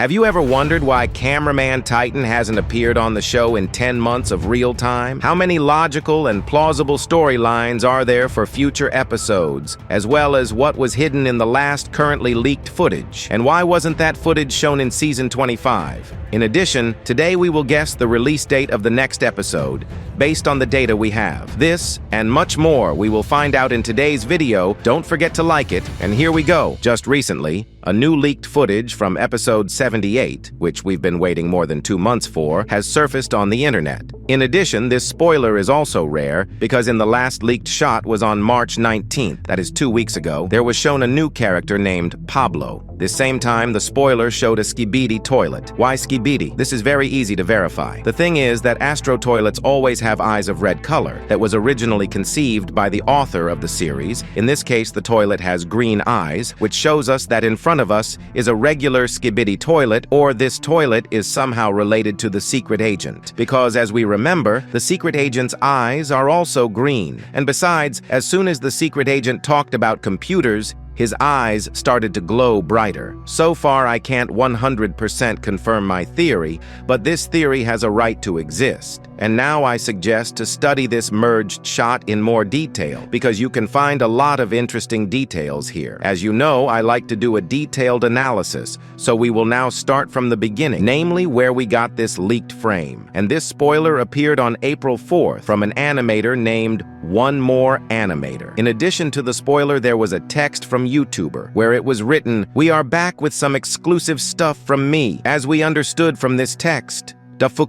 Have you ever wondered why Cameraman Titan hasn't appeared on the show in 10 months of real time? How many logical and plausible storylines are there for future episodes, as well as what was hidden in the last currently leaked footage? And why wasn't that footage shown in Season 25? In addition, today we will guess the release date of the next episode, based on the data we have. This, and much more, we will find out in today's video. Don't forget to like it, and here we go. Just recently, a new leaked footage from episode 78, which we've been waiting more than 2 months for, has surfaced on the internet. In addition, this spoiler is also rare, because in the last leaked shot was on March 19th, that is 2 weeks ago, there was shown a new character named Pablo. This same time, the spoiler showed a skibidi toilet. Why skibidi? This is very easy to verify. The thing is that Astro toilets always have eyes of red color that was originally conceived by the author of the series. In this case, the toilet has green eyes, which shows us that in front of us is a regular skibidi toilet, or this toilet is somehow related to the secret agent. Because as we remember, the secret agent's eyes are also green. And besides, as soon as the secret agent talked about computers, his eyes started to glow brighter. So far, I can't 100% confirm my theory, but this theory has a right to exist. And now I suggest to study this merged shot in more detail, because you can find a lot of interesting details here. As you know, I like to do a detailed analysis, so we will now start from the beginning, namely where we got this leaked frame. And this spoiler appeared on April 4th from an animator named One More Animator. In addition to the spoiler, there was a text from YouTuber where it was written, "We are back with some exclusive stuff from me." As we understood from this text,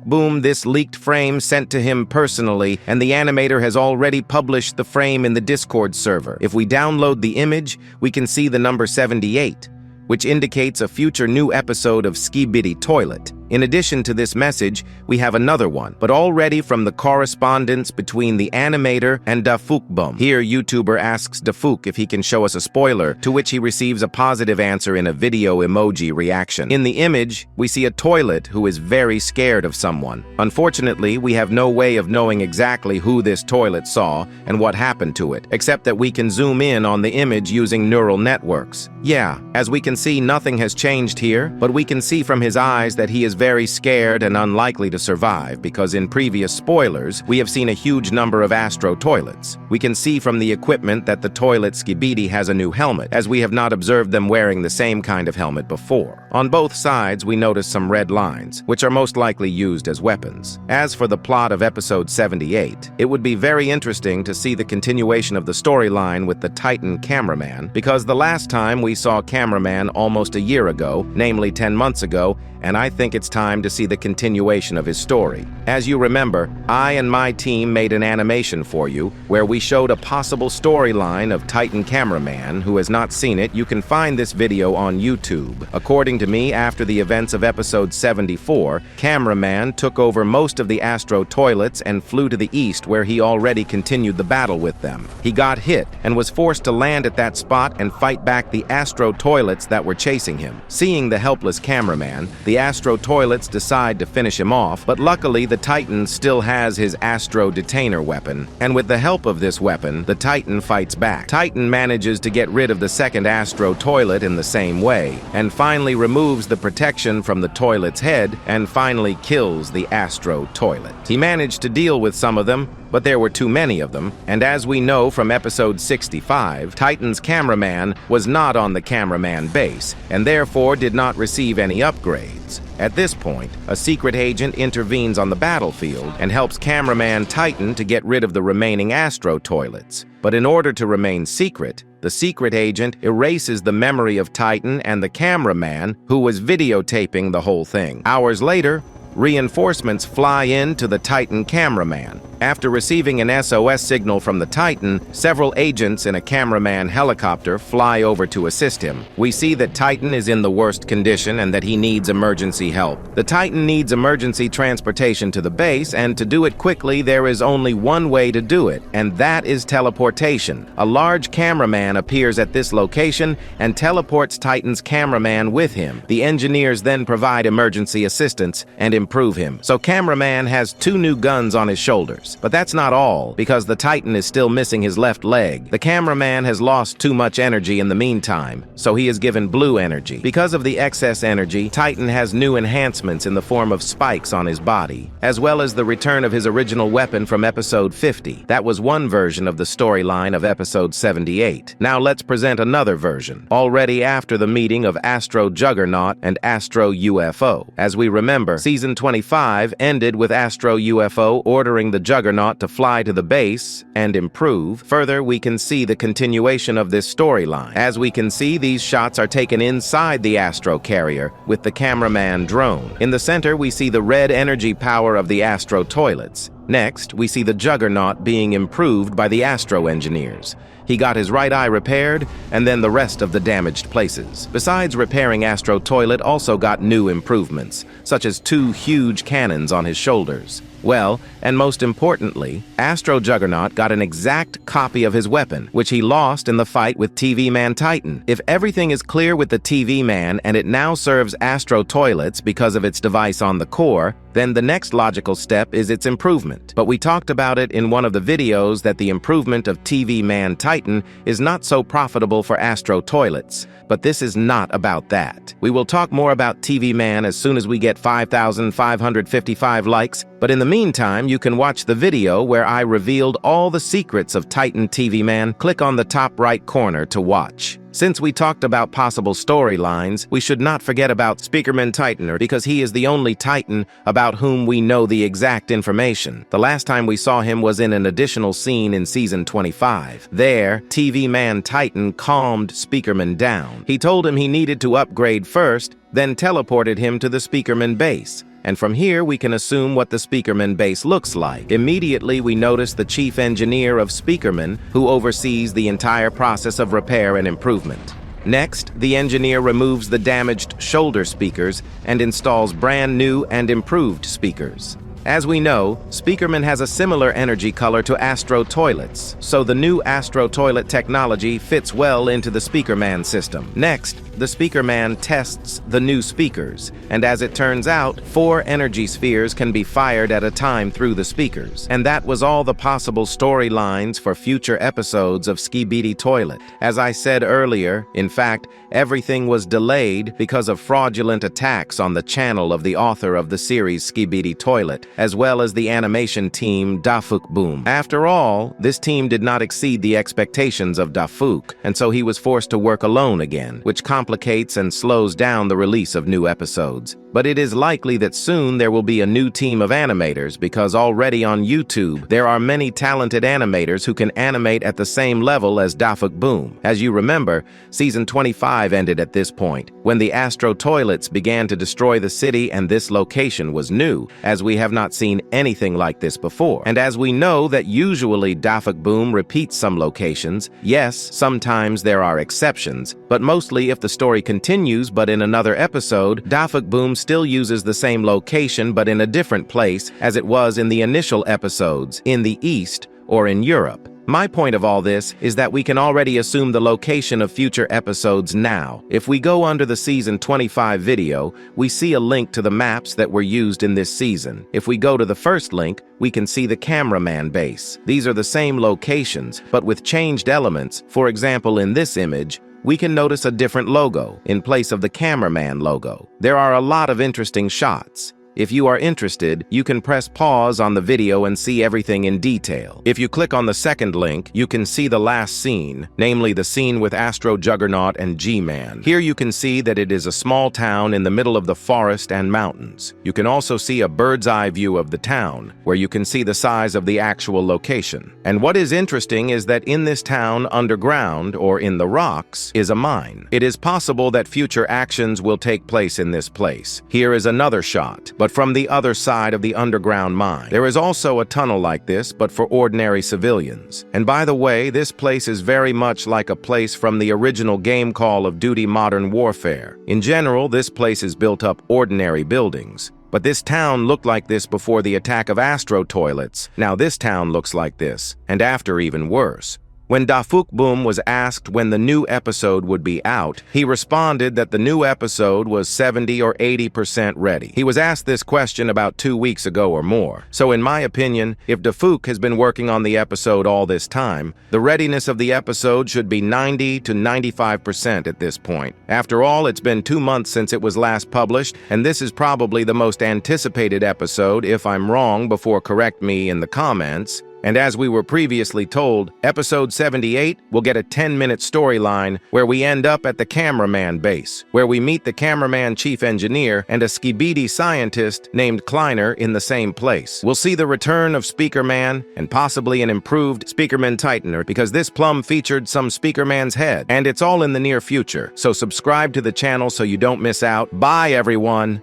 Boom, this leaked frame sent to him personally, and the animator has already published the frame in the Discord server. If we download the image, we can see the number 78, which indicates a future new episode of Skibidi Toilet. In addition to this message, we have another one, but already from the correspondence between the animator and Boom. Here, YouTuber asks Dafuk if he can show us a spoiler, to which he receives a positive answer in a video emoji reaction. In the image, we see a toilet who is very scared of someone. Unfortunately, we have no way of knowing exactly who this toilet saw and what happened to it, except that we can zoom in on the image using neural networks. Yeah, as we can see, nothing has changed here, but we can see from his eyes that he is very scared and unlikely to survive, because in previous spoilers, we have seen a huge number of Astro toilets. We can see from the equipment that the toilet Skibidi has a new helmet, as we have not observed them wearing the same kind of helmet before. On both sides, we notice some red lines, which are most likely used as weapons. As for the plot of episode 78, it would be very interesting to see the continuation of the storyline with the Titan Cameraman, because the last time we saw Cameraman almost a year ago, namely 10 months ago, and I think it's time to see the continuation of his story. As you remember, I and my team made an animation for you where we showed a possible storyline of Titan Cameraman. Who has not seen it, you can find this video on YouTube. According to me, after the events of episode 74, Cameraman took over most of the Astro toilets and flew to the east, where he already continued the battle with them. He got hit and was forced to land at that spot and fight back the Astro toilets that were chasing him. Seeing the helpless Cameraman, the Astro toilets decide to finish him off, but luckily the Titan still has his Astro detainer weapon, and with the help of this weapon, the Titan fights back. Titan manages to get rid of the second Astro toilet in the same way, and finally removes the protection from the toilet's head, and finally kills the Astro toilet. He managed to deal with some of them, but there were too many of them, and as we know from episode 65, Titan's Cameraman was not on the Cameraman base, and therefore did not receive any upgrades. At this point, a secret agent intervenes on the battlefield and helps Cameraman Titan to get rid of the remaining Astro toilets. But in order to remain secret, the secret agent erases the memory of Titan and the Cameraman, who was videotaping the whole thing. Hours later, reinforcements fly in to the Titan Cameraman. After receiving an SOS signal from the Titan, several agents in a Cameraman helicopter fly over to assist him. We see that Titan is in the worst condition and that he needs emergency help. The Titan needs emergency transportation to the base, and to do it quickly, there is only one way to do it, and that is teleportation. A large cameraman appears at this location and teleports Titan's Cameraman with him. The engineers then provide emergency assistance and improve him. So Cameraman has 2 new guns on his shoulders. powers. But that's not all, because the Titan is still missing his left leg. The cameraman has lost too much energy in the meantime, so he is given blue energy. Because of the excess energy, Titan has new enhancements in the form of spikes on his body, as well as the return of his original weapon from episode 50. That was one version of the storyline of episode 78. Now let's present another version, already after the meeting of Astro Juggernaut and Astro UFO. As we remember, season 25 ended with Astro UFO ordering the Juggernaut to fly to the base and improve. Further, we can see the continuation of this storyline. As we can see, these shots are taken inside the Astro carrier with the cameraman drone. In the center, we see the red energy power of the Astro toilets. Next, we see the Juggernaut being improved by the Astro engineers. He got his right eye repaired, and then the rest of the damaged places. Besides repairing Astro Toilet also got new improvements, such as 2 huge cannons on his shoulders. Well, and most importantly, Astro Juggernaut got an exact copy of his weapon, which he lost in the fight with Speakerman Titan. If everything is clear with the TV Man and it now serves Astro Toilets because of its device on the core, then the next logical step is its improvement. But we talked about it in one of the videos that the improvement of Speakerman Titan is not so profitable for Astro Toilets. But this is not about that. We will talk more about TV Man as soon as we get 5,555 likes, but in the meantime, you can watch the video where I revealed all the secrets of Titan TV Man. Click on the top right corner to watch. Since we talked about possible storylines, we should not forget about Speakerman Titan, because he is the only Titan about whom we know the exact information. The last time we saw him was in an additional scene in season 25. There, TV Man Titan calmed Speakerman down. He told him he needed to upgrade first, then teleported him to the Speakerman base. And from here, we can assume what the Speakerman base looks like. Immediately, we notice the chief engineer of Speakerman, who oversees the entire process of repair and improvement. Next, the engineer removes the damaged shoulder speakers and installs brand new and improved speakers. As we know, Speakerman has a similar energy color to Astro Toilets, so the new Astro Toilet technology fits well into the Speakerman system. Next, the Speakerman tests the new speakers, and as it turns out, 4 energy spheres can be fired at a time through the speakers. And that was all the possible storylines for future episodes of Skibidi Toilet. As I said earlier, in fact, everything was delayed because of fraudulent attacks on the channel of the author of the series Skibidi Toilet, as well as the animation team Dafuk Boom. After all, this team did not exceed the expectations of Dafuk, and so he was forced to work alone again, which complicates and slows down the release of new episodes. But it is likely that soon there will be a new team of animators, because already on YouTube there are many talented animators who can animate at the same level as Dafuk Boom. As you remember, season 25 ended at this point, when the Astro Toilets began to destroy the city, and this location was new, as we have not seen anything like this before. And as we know that usually Dafuk Boom repeats some locations, yes, sometimes there are exceptions, but mostly if the story continues but in another episode, Dafuk Boom still uses the same location but in a different place as it was in the initial episodes, in the East or in Europe. My point of all this is that we can already assume the location of future episodes now. If we go under the season 25 video, we see a link to the maps that were used in this season. If we go to the first link, we can see the Cameraman base. These are the same locations, but with changed elements. For example, in this image, we can notice a different logo in place of the Cameraman logo. There are a lot of interesting shots. If you are interested, you can press pause on the video and see everything in detail. If you click on the second link, you can see the last scene, namely the scene with Astro Juggernaut and G-Man. Here you can see that it is a small town in the middle of the forest and mountains. You can also see a bird's eye view of the town, where you can see the size of the actual location. And what is interesting is that in this town, underground, or in the rocks, is a mine. It is possible that future actions will take place in this place. Here is another shot, but from the other side of the underground mine. There is also a tunnel like this, but for ordinary civilians. And by the way, this place is very much like a place from the original game Call of Duty Modern Warfare. In general, this place is built up ordinary buildings. But this town looked like this before the attack of Astro Toilets. Now this town looks like this, and after even worse. When Boom was asked when the new episode would be out, he responded that the new episode was 70 or 80% ready. He was asked this question about 2 weeks ago or more. So in my opinion, if Dafook has been working on the episode all this time, the readiness of the episode should be 90 to 95% at this point. After all, it's been 2 months since it was last published, and this is probably the most anticipated episode. If I'm wrong, before correct me in the comments. And as we were previously told, episode 78 will get a 10-minute storyline where we end up at the Cameraman base, where we meet the Cameraman chief engineer and a skibidi scientist named Kleiner in the same place. We'll see the return of Speakerman and possibly an improved Speakerman Titan, because this plum featured some Speakerman's head, and it's all in the near future. So subscribe to the channel so you don't miss out. Bye, everyone!